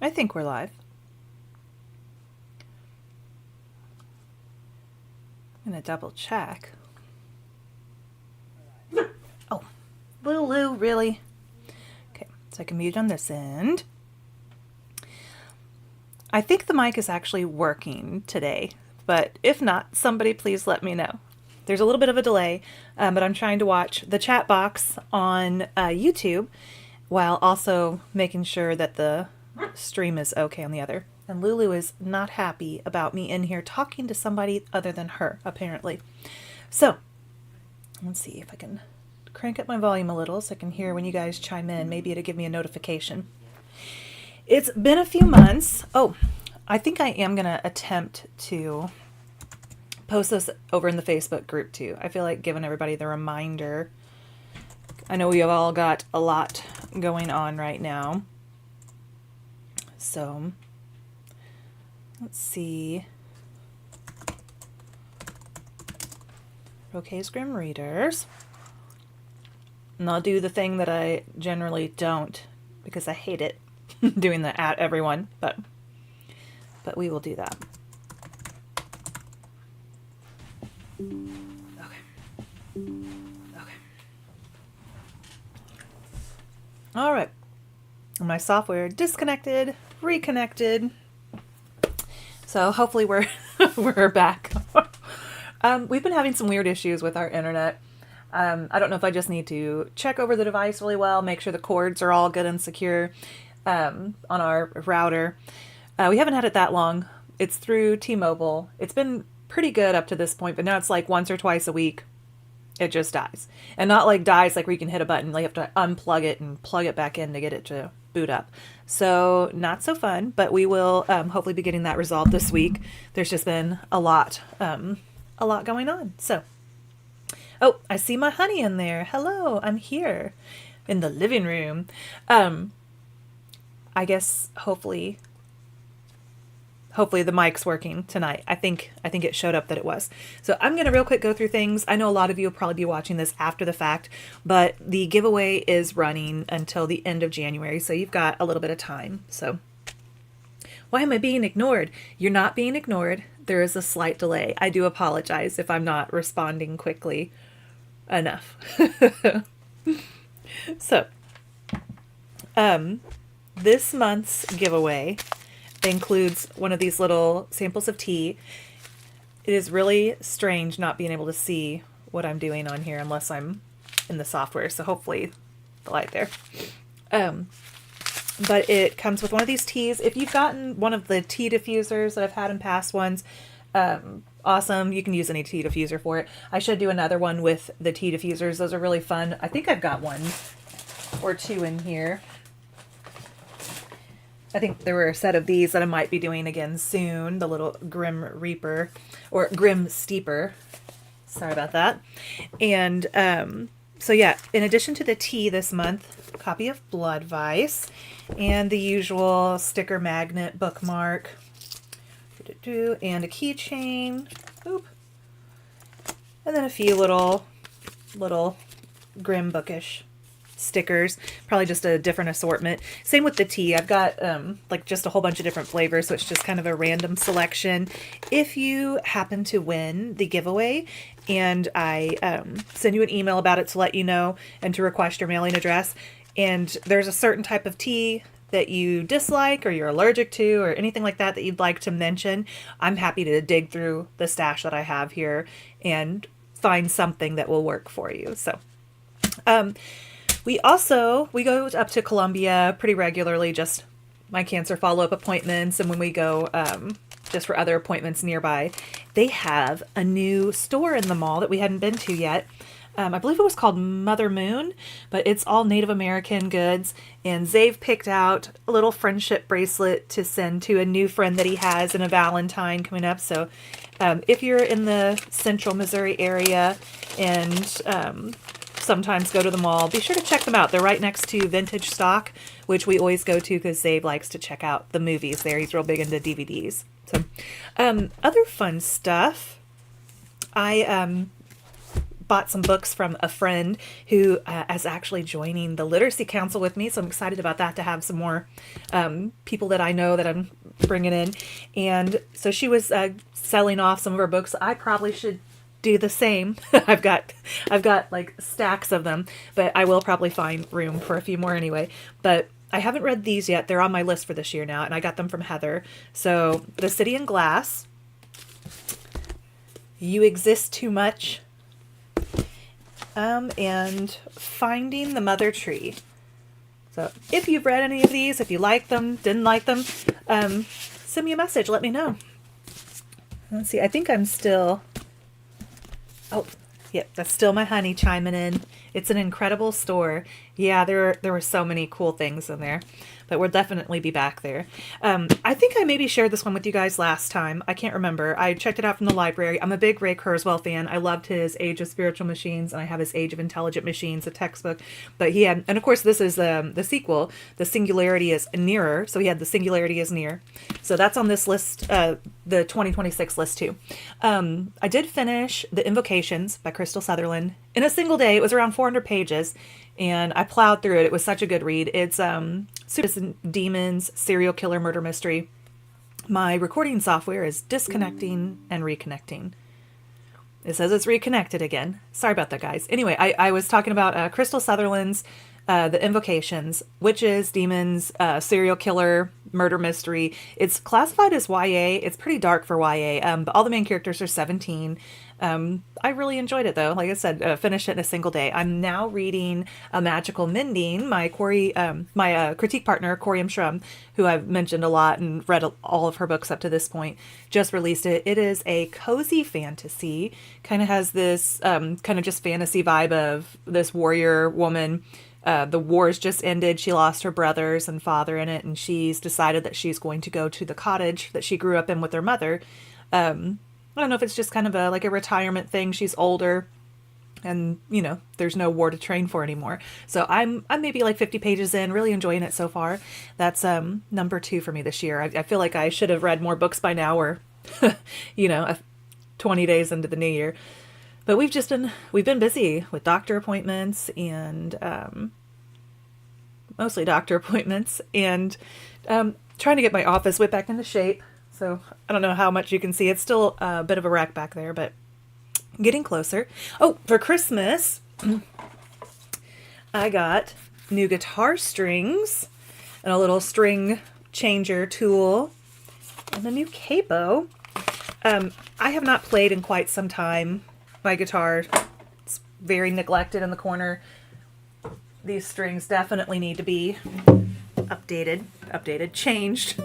I think we're live. I'm gonna double check. Oh, Lulu, really? Okay, so I can mute on this end. I think the mic is actually working today, but if not, somebody please let me know. There's a little bit of a delay, but I'm trying to watch the chat box on YouTube while also making sure that the stream is okay on the other. And Lulu is not happy about me in here talking to somebody other than her, apparently. So, let's see if I can crank up my volume a little so I can hear when you guys chime in. Maybe it'll give me a notification. It's been a few months. Oh, I think I am going to attempt to post this over in the Facebook group too. I feel like giving everybody the reminder. I know we have all got a lot going on right now. So, let's see. Roquet's Grim Readers. And I'll do the thing that I generally don't because I hate it. Doing the at everyone, but we will do that. Okay. All right. My software disconnected, reconnected. So hopefully we're back. We've been having some weird issues with our internet. I don't know if I just need to check over the device really well, make sure the cords are all good and secure. On our router. We haven't had it that long. It's through T-Mobile. It's been pretty good up to this point, but now it's like once or twice a week it just dies. And not like dies like where you can hit a button. Like you have to unplug it and plug it back in to get it to boot up. So not so fun, but we will hopefully be getting that resolved this week. There's just been a lot going on. So, oh, I see my honey in there. Hello, I'm here in the living room. I guess hopefully the mic's working tonight. I think it showed up that it was. So I'm going to real quick go through things. I know a lot of you will probably be watching this after the fact, but the giveaway is running until the end of January, so you've got a little bit of time. So why am I being ignored? You're not being ignored. There is a slight delay. I do apologize if I'm not responding quickly enough. So, this month's giveaway includes one of these little samples of tea. It is really strange not being able to see what I'm doing on here unless I'm in the software, so hopefully the light there. But it comes with one of these teas. If you've gotten one of the tea diffusers that I've had in past ones, awesome. You can use any tea diffuser for it. I should do another one with the tea diffusers. Those are really fun. I think I've got one or two in here. I think there were a set of these that I might be doing again soon. The little Grim Reaper or Grim Steeper. Sorry about that. And so yeah, in addition to the tea this month, a copy of Blood Vice and the usual sticker magnet bookmark and a keychain. Oop. And then a few little Grim Bookish stickers, probably just a different assortment. Same with the tea. I've got like just a whole bunch of different flavors, so it's just kind of a random selection. If you happen to win the giveaway and I send you an email about it to let you know and to request your mailing address, and there's a certain type of tea that you dislike or you're allergic to or anything like that that you'd like to mention, I'm happy to dig through the stash that I have here and find something that will work for you. So we go up to Columbia pretty regularly, just my cancer follow-up appointments, and when we go just for other appointments nearby. They have a new store in the mall that we hadn't been to yet. I believe it was called Mother Moon, but it's all Native American goods, and Zave picked out a little friendship bracelet to send to a new friend that he has and a Valentine coming up. So if you're in the central Missouri area and sometimes go to the mall, be sure to check them out. They're right next to Vintage Stock, which we always go to because Zave likes to check out the movies there. He's real big into DVDs. So other fun stuff. I bought some books from a friend who is actually joining the Literacy Council with me. So I'm excited about that, to have some more people that I know that I'm bringing in. And so she was selling off some of her books. I probably should do the same. I've got like stacks of them, but I will probably find room for a few more anyway. But I haven't read these yet. They're on my list for this year now, and I got them from Heather. So The City in Glass, You Exist Too Much, and Finding the Mother Tree. So if you've read any of these, if you like them, didn't like them, send me a message. Let me know. Let's see. I think I'm still... Oh, yep, that's still my honey chiming in. It's an incredible store. Yeah, there were so many cool things in there, but we'll definitely be back there. I think I maybe shared this one with you guys last time. I can't remember. I checked it out from the library. I'm a big Ray Kurzweil fan. I loved his Age of Spiritual Machines, and I have his Age of Intelligent Machines, a textbook. But he had, and of course this is the sequel, The Singularity is Nearer. So he had The Singularity is Near. So that's on this list, the 2026 list too. I did finish The Invocations by Crystal Sutherland in a single day. It was around 400 pages, and I plowed through it. It was such a good read. It's demons, serial killer, murder mystery. My recording software is disconnecting and reconnecting. It says it's reconnected again. Sorry about that, guys. Anyway, I was talking about Crystal Sutherland's The Invocations, witches, demons, serial killer, murder mystery. It's classified as YA. It's pretty dark for YA, but all the main characters are 17. I really enjoyed it though. Like I said, finished it in a single day. I'm now reading A Magical Mending. My critique partner, Corey M. Shrum, who I've mentioned a lot and read all of her books up to this point, just released it. It is a cozy fantasy. Kind of has this kind of just fantasy vibe of this warrior woman. The wars just ended. She lost her brothers and father in it, and she's decided that she's going to go to the cottage that she grew up in with her mother. I don't know if it's just kind of like a retirement thing. She's older, and there's no war to train for anymore. So I'm maybe like 50 pages in, really enjoying it so far. That's number 2 for me this year. I feel like I should have read more books by now, or 20 days into the new year. But we've been busy with doctor appointments, and mostly doctor appointments, and trying to get my office whipped back into shape. So I don't know how much you can see. It's still a bit of a wreck back there, but getting closer. Oh, for Christmas, I got new guitar strings and a little string changer tool and a new capo. I have not played in quite some time. My guitar, it's very neglected in the corner. These strings definitely need to be updated, changed.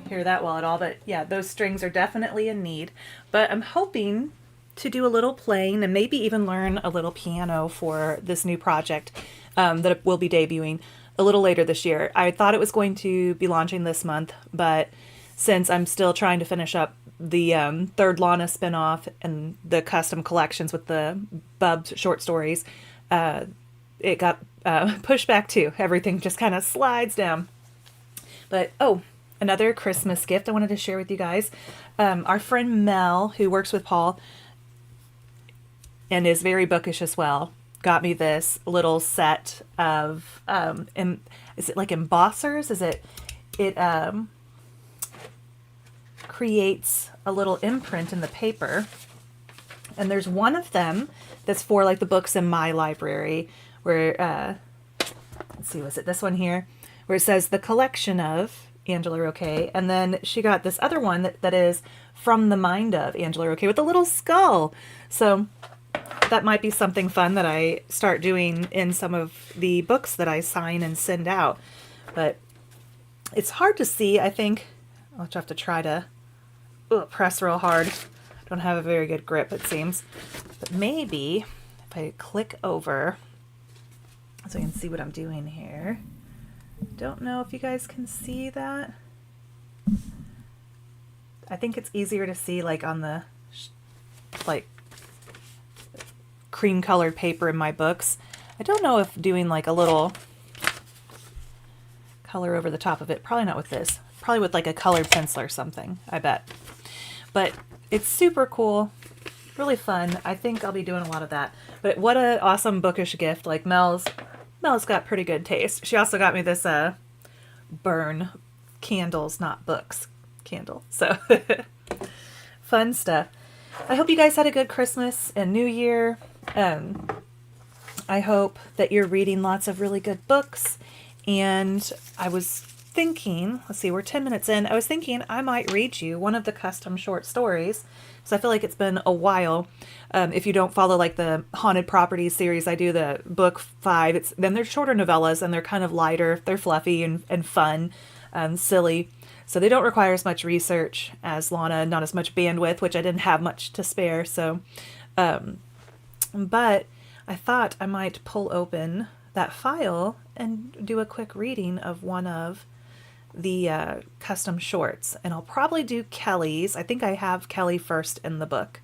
Hear that well at all, but yeah, those strings are definitely in need. But I'm hoping to do a little playing and maybe even learn a little piano for this new project that will be debuting a little later this year. I thought it was going to be launching this month, but since I'm still trying to finish up the third Lana spinoff and the custom collections with the Bubs short stories, it got pushed back too. Everything just kind of slides down. But another Christmas gift I wanted to share with you guys. Our friend Mel, who works with Paul and is very bookish as well, got me this little set of, is it like embossers? It creates a little imprint in the paper. And there's one of them that's for like the books in my library where, let's see, was it this one here? Where it says the collection of Angela Roquet, and then she got this other one that is from the mind of Angela Roquet with a little skull. So that might be something fun that I start doing in some of the books that I sign and send out. But it's hard to see, I think. I'll have to try to press real hard. I don't have a very good grip, it seems. But maybe if I click over so you can see what I'm doing here. Don't know if you guys can see that. I think it's easier to see like on the like cream colored paper in my books. I don't know if doing like a little color over the top of it. Probably not with this. Probably with like a colored pencil or something, I bet. But it's super cool. Really fun. I think I'll be doing a lot of that. But what an awesome bookish gift. Like Mel's got pretty good taste. She also got me this burn candles, not books candle. So fun stuff. I hope you guys had a good Christmas and New Year. I hope that you're reading lots of really good books. And I was thinking, let's see, we're 10 minutes in. I was thinking I might read you one of the custom short stories. So I feel like it's been a while. If you don't follow like the Haunted Properties series, I do the book 5. Then they're shorter novellas and they're kind of lighter. They're fluffy and fun, silly. So they don't require as much research as Lana, not as much bandwidth, which I didn't have much to spare. So, but I thought I might pull open that file and do a quick reading of one of the custom shorts. And I'll probably do Kelly's. I think I have Kelly first in the book.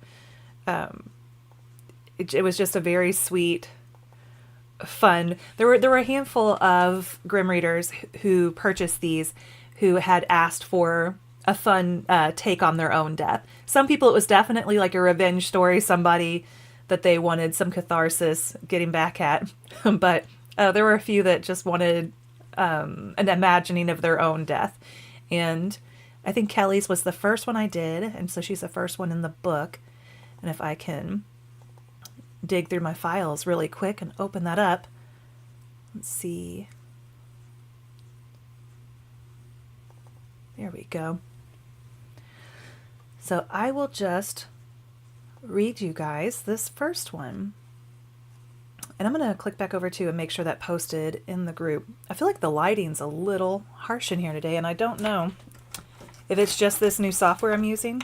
It was just a very sweet, fun. There were a handful of Grim readers who purchased these who had asked for a fun take on their own death. Some people, it was definitely like a revenge story, somebody that they wanted some catharsis getting back at. But there were a few that just wanted an imagining of their own death. And I think Kelly's was the first one I did, and so she's the first one in the book. And if I can dig through my files really quick and open that up, let's see. There we go. So I will just read you guys this first one. And I'm going to click back over to and make sure that posted in the group. I feel like the lighting's a little harsh in here today, and I don't know if it's just this new software I'm using.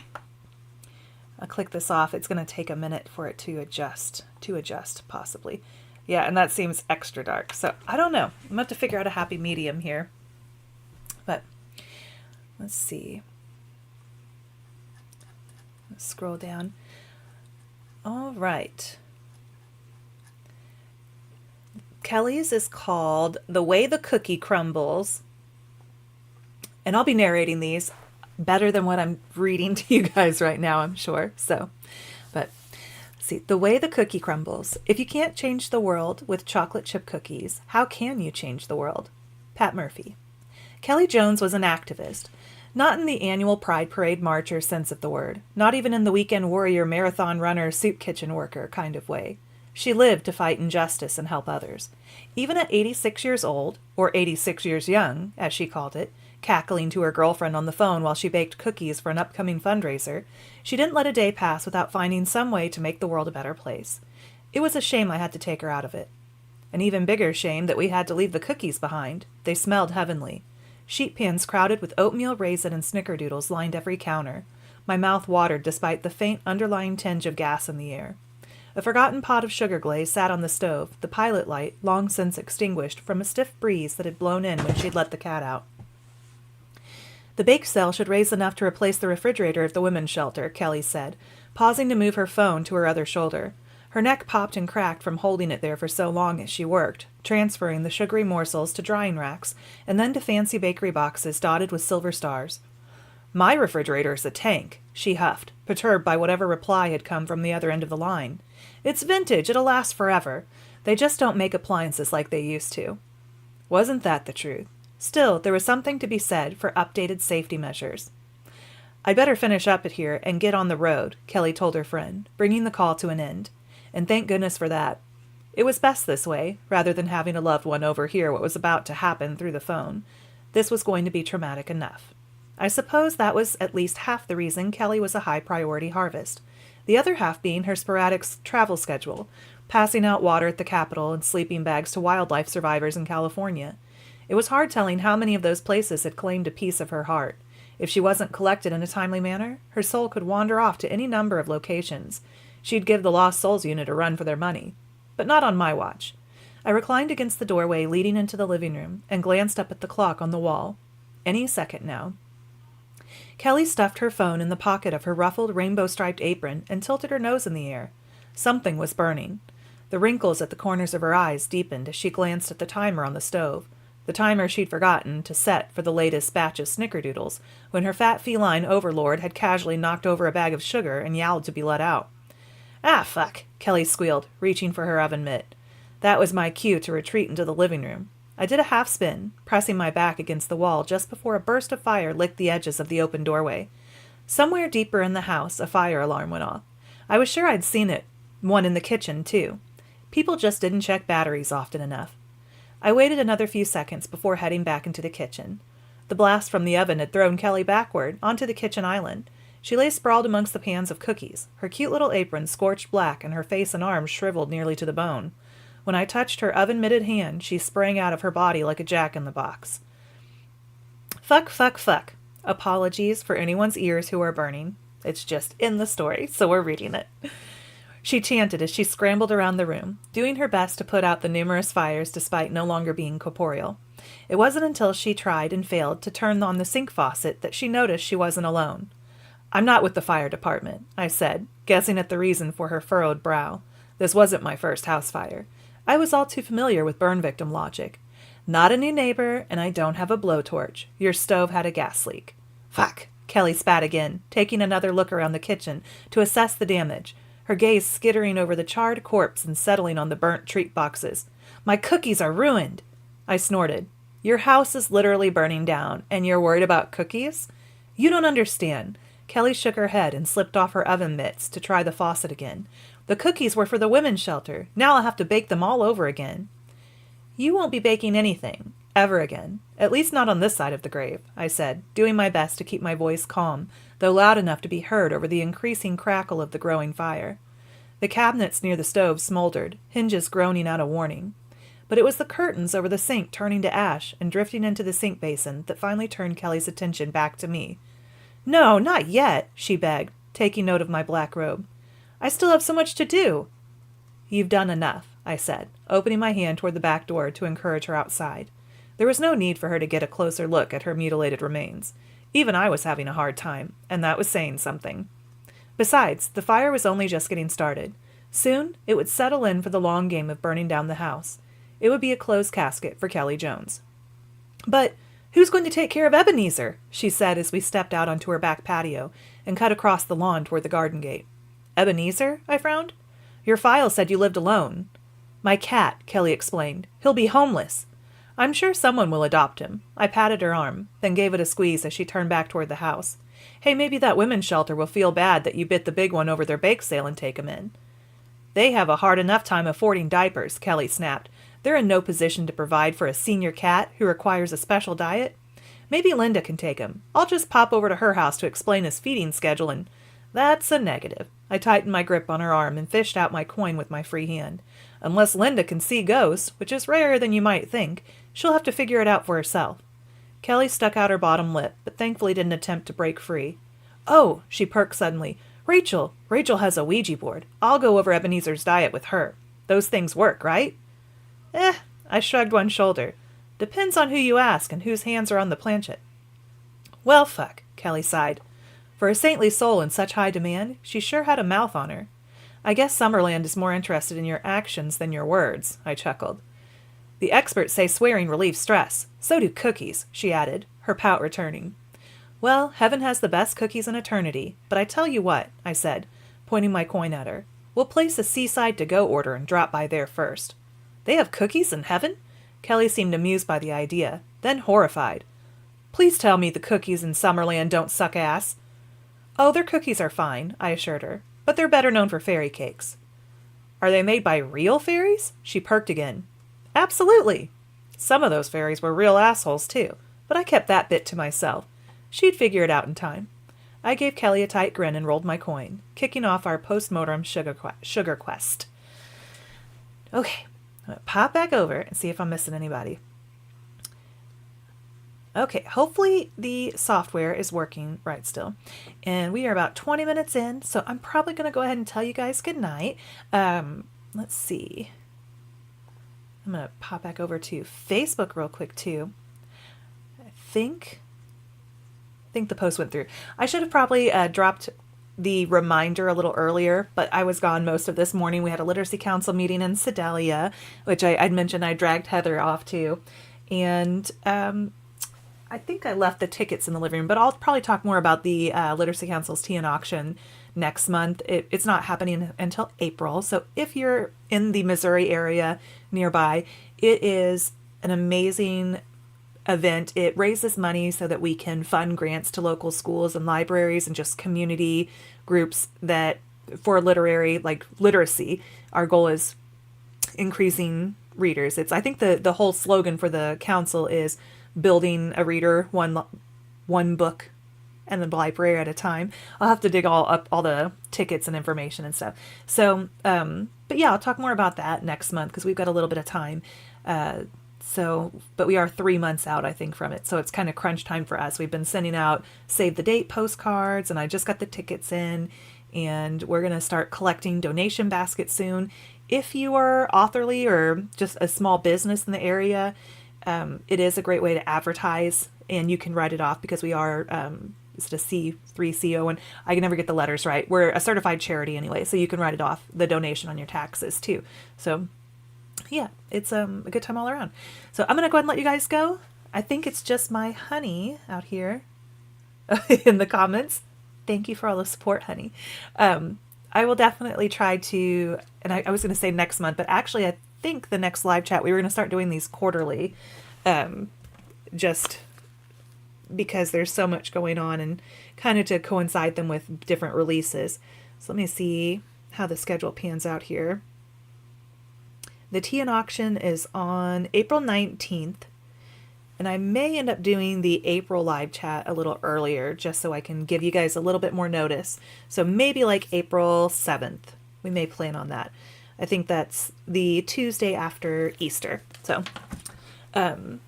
I'll click this off. It's going to take a minute for it to adjust possibly. Yeah, and that seems extra dark. So I don't know. I'm going to have to figure out a happy medium here. But let's see. Let's scroll down. All right. Kelly's is called The Way the Cookie Crumbles. And I'll be narrating these better than what I'm reading to you guys right now, I'm sure. So, but see, The Way the Cookie Crumbles. If you can't change the world with chocolate chip cookies, how can you change the world? Pat Murphy. Kelly Jones was an activist. Not in the annual Pride Parade marcher sense of the word. Not even in the weekend warrior, marathon runner, soup kitchen worker kind of way. She lived to fight injustice and help others. Even at 86 years old, or 86 years young, as she called it, cackling to her girlfriend on the phone while she baked cookies for an upcoming fundraiser, she didn't let a day pass without finding some way to make the world a better place. It was a shame I had to take her out of it. An even bigger shame that we had to leave the cookies behind. They smelled heavenly. Sheet pans crowded with oatmeal, raisin, and snickerdoodles lined every counter. My mouth watered despite the faint underlying tinge of gas in the air. A forgotten pot of sugar glaze sat on the stove, the pilot light long since extinguished from a stiff breeze that had blown in when she'd let the cat out. The bake sale should raise enough to replace the refrigerator at the women's shelter, Kelly said, pausing to move her phone to her other shoulder. Her neck popped and cracked from holding it there for so long as she worked, transferring the sugary morsels to drying racks and then to fancy bakery boxes dotted with silver stars. My refrigerator's a tank, she huffed, perturbed by whatever reply had come from the other end of the line. It's vintage, it'll last forever. They just don't make appliances like they used to. Wasn't that the truth? Still, there was something to be said for updated safety measures. I'd better finish up it here and get on the road, Kelly told her friend, bringing the call to an end. And thank goodness for that. It was best this way, rather than having a loved one overhear what was about to happen through the phone. This was going to be traumatic enough. I suppose that was at least half the reason Kelly was a high-priority harvest. The other half being her sporadic travel schedule, passing out water at the Capitol and sleeping bags to wildlife survivors in California. It was hard telling how many of those places had claimed a piece of her heart. If she wasn't collected in a timely manner, her soul could wander off to any number of locations. She'd give the Lost Souls unit a run for their money. But not on my watch. I reclined against the doorway leading into the living room and glanced up at the clock on the wall. Any second now. Kelly stuffed her phone in the pocket of her ruffled rainbow-striped apron and tilted her nose in the air. Something was burning. The wrinkles at the corners of her eyes deepened as she glanced at the timer on the stove. the timer she'd forgotten to set for the latest batch of snickerdoodles, when her fat feline overlord had casually knocked over a bag of sugar and yowled to be let out. "Ah, fuck," Kelly squealed, reaching for her oven mitt. That was my cue to retreat into the living room. I did a half spin, pressing my back against the wall just before a burst of fire licked the edges of the open doorway. Somewhere deeper in the house, a fire alarm went off. I was sure I'd seen it, one in the kitchen, too. People just didn't check batteries often enough. I waited another few seconds before heading back into the kitchen. The blast from the oven had thrown Kelly backward onto the kitchen island. She lay sprawled amongst the pans of cookies, her cute little apron scorched black and her face and arms shriveled nearly to the bone. When I touched her oven-mitted hand, she sprang out of her body like a jack-in-the-box. Fuck, fuck, fuck. Apologies for anyone's ears who are burning. It's just in the story, so we're reading it. She chanted as she scrambled around the room, doing her best to put out the numerous fires despite no longer being corporeal. It wasn't until she tried and failed to turn on the sink faucet that she noticed she wasn't alone. "I'm not with the fire department," I said, guessing at the reason for her furrowed brow. This wasn't my first house fire. I was all too familiar with burn victim logic. "Not a new neighbor, and I don't have a blowtorch. Your stove had a gas leak." "Fuck," Kelly spat again, taking another look around the kitchen to assess the damage, her gaze skittering over the charred corpse and settling on the burnt treat boxes. "My cookies are ruined." I snorted. "Your house is literally burning down, and you're worried about cookies? You don't understand." Kelly shook her head and slipped off her oven mitts to try the faucet again. "The cookies were for the women's shelter. Now I'll have to bake them all over again." "You won't be baking anything, ever again. At least not on this side of the grave," I said, doing my best to keep my voice calm, though loud enough to be heard over the increasing crackle of the growing fire. The cabinets near the stove smoldered, hinges groaning out a warning. But it was the curtains over the sink turning to ash and drifting into the sink basin that finally turned Kelly's attention back to me. "No, not yet," she begged, taking note of my black robe. "I still have so much to do." "You've done enough," I said, opening my hand toward the back door to encourage her outside. There was no need for her to get a closer look at her mutilated remains. Even I was having a hard time, and that was saying something. Besides, the fire was only just getting started. Soon, it would settle in for the long game of burning down the house. It would be a closed casket for Kelly Jones. "But who's going to take care of Ebenezer?" she said as we stepped out onto her back patio and cut across the lawn toward the garden gate. "Ebenezer?" I frowned. "Your file said you lived alone." "My cat," Kelly explained. "He'll be homeless." "I'm sure someone will adopt him." I patted her arm, then gave it a squeeze as she turned back toward the house. "Hey, maybe that women's shelter will feel bad that you bit the big one over their bake sale and take him in." "They have a hard enough time affording diapers," Kelly snapped. "They're in no position to provide for a senior cat who requires a special diet. Maybe Linda can take him. I'll just pop over to her house to explain his feeding schedule and—" "That's a negative." I tightened my grip on her arm and fished out my coin with my free hand. "Unless Linda can see ghosts, which is rarer than you might think, she'll have to figure it out for herself." Kelly stuck out her bottom lip, but thankfully didn't attempt to break free. "Oh," she perked suddenly. Rachel has a Ouija board. I'll go over Ebenezer's diet with her. Those things work, right?" I shrugged one shoulder. "Depends on who you ask and whose hands are on the planchette." "Well, fuck," Kelly sighed. For a saintly soul in such high demand, she sure had a mouth on her. "I guess Summerland is more interested in your actions than your words," I chuckled. "The experts say swearing relieves stress. So do cookies," she added, her pout returning. "Well, heaven has the best cookies in eternity, but I tell you what," I said, pointing my coin at her. "We'll place a seaside to-go order and drop by there first." "They have cookies in heaven?" Kelly seemed amused by the idea, then horrified. "Please tell me the cookies in Summerland don't suck ass." "Oh, their cookies are fine," I assured her, "but they're better known for fairy cakes." "Are they made by real fairies?" She perked again. "Absolutely." Some of those fairies were real assholes, too, but I kept that bit to myself. She'd figure it out in time. I gave Kelly a tight grin and rolled my coin, kicking off our post-mortem sugar quest. Okay, I'm going to pop back over and see if I'm missing anybody. Okay, hopefully the software is working right still. And we are about 20 minutes in, so I'm probably going to go ahead and tell you guys good night. Let's see. I'm going to pop back over to Facebook real quick, too. I think the post went through. I should have probably dropped the reminder a little earlier, but I was gone most of this morning. We had a Literacy Council meeting in Sedalia, which I'd mentioned I dragged Heather off to. And I think I left the tickets in the living room, but I'll probably talk more about the Literacy Council's tea and auction next month. It's not happening until April. So if you're in the Missouri area nearby, it is an amazing event. It raises money so that we can fund grants to local schools and libraries and just community groups that for literary, like literacy. Our goal is increasing readers. I think the whole slogan for the council is building a reader one book and the library at a time. I'll have to dig up all the tickets and information and stuff. So, but yeah, I'll talk more about that next month because we've got a little bit of time. But we are 3 months out, I think, from it. So it's kind of crunch time for us. We've been sending out save the date postcards, and I just got the tickets in, and we're going to start collecting donation baskets soon. If you are authorly or just a small business in the area, it is a great way to advertise, and you can write it off because we are, is it a C3CO? And I can never get the letters right. We're a certified charity anyway, so you can write it off, the donation on your taxes too. So yeah, it's a good time all around. So I'm going to go ahead and let you guys go. I think it's just my honey out here in the comments. Thank you for all the support, honey. I will definitely try to, and I was going to say next month, but actually I think the next live chat, we were going to start doing these quarterly, just because there's so much going on and kind of to coincide them with different releases. So let me see how the schedule pans out here. The tea and auction is on April 19th, and I may end up doing the April live chat a little earlier just so I can give you guys a little bit more notice. So maybe like April 7th. We may plan on that. I think that's the Tuesday after Easter. So, but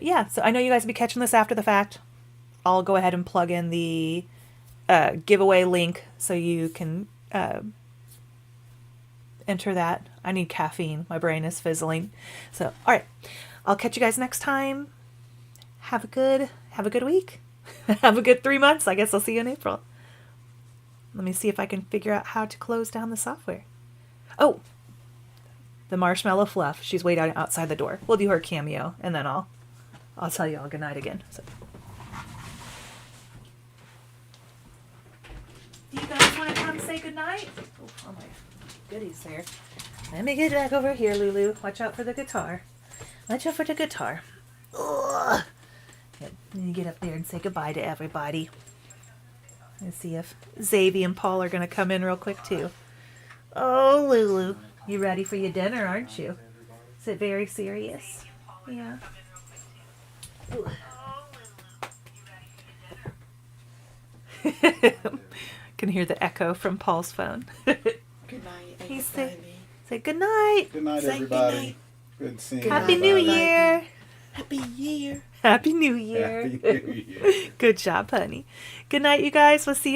yeah, so I know you guys will be catching this after the fact. I'll go ahead and plug in the giveaway link so you can enter that. I need caffeine. My brain is fizzling. So, all right. I'll catch you guys next time. Have a good week. Have a good 3 months. I guess I'll see you in April. Let me see if I can figure out how to close down the software. Oh, the marshmallow fluff. She's way down outside the door. We'll do her cameo, and then I'll tell you all good night again. So. Do you guys want to come say good night? Oh my goodies there. Let me get back over here, Lulu. Watch out for the guitar. Watch out for the guitar. Ugh. Yep. You get up there and say goodbye to everybody. Let's see if Xavier and Paul are going to come in real quick too. Oh, Lulu. You ready for your dinner, aren't you? Is it very serious? Yeah. Can hear the echo from Paul's phone. Good night. He say good night. Good night, Say everybody. good night. Good seeing Good Happy night, New everybody. Year. Happy Year. Happy New Year. Happy New Year. Good job, honey. Good night, you guys. We'll see you.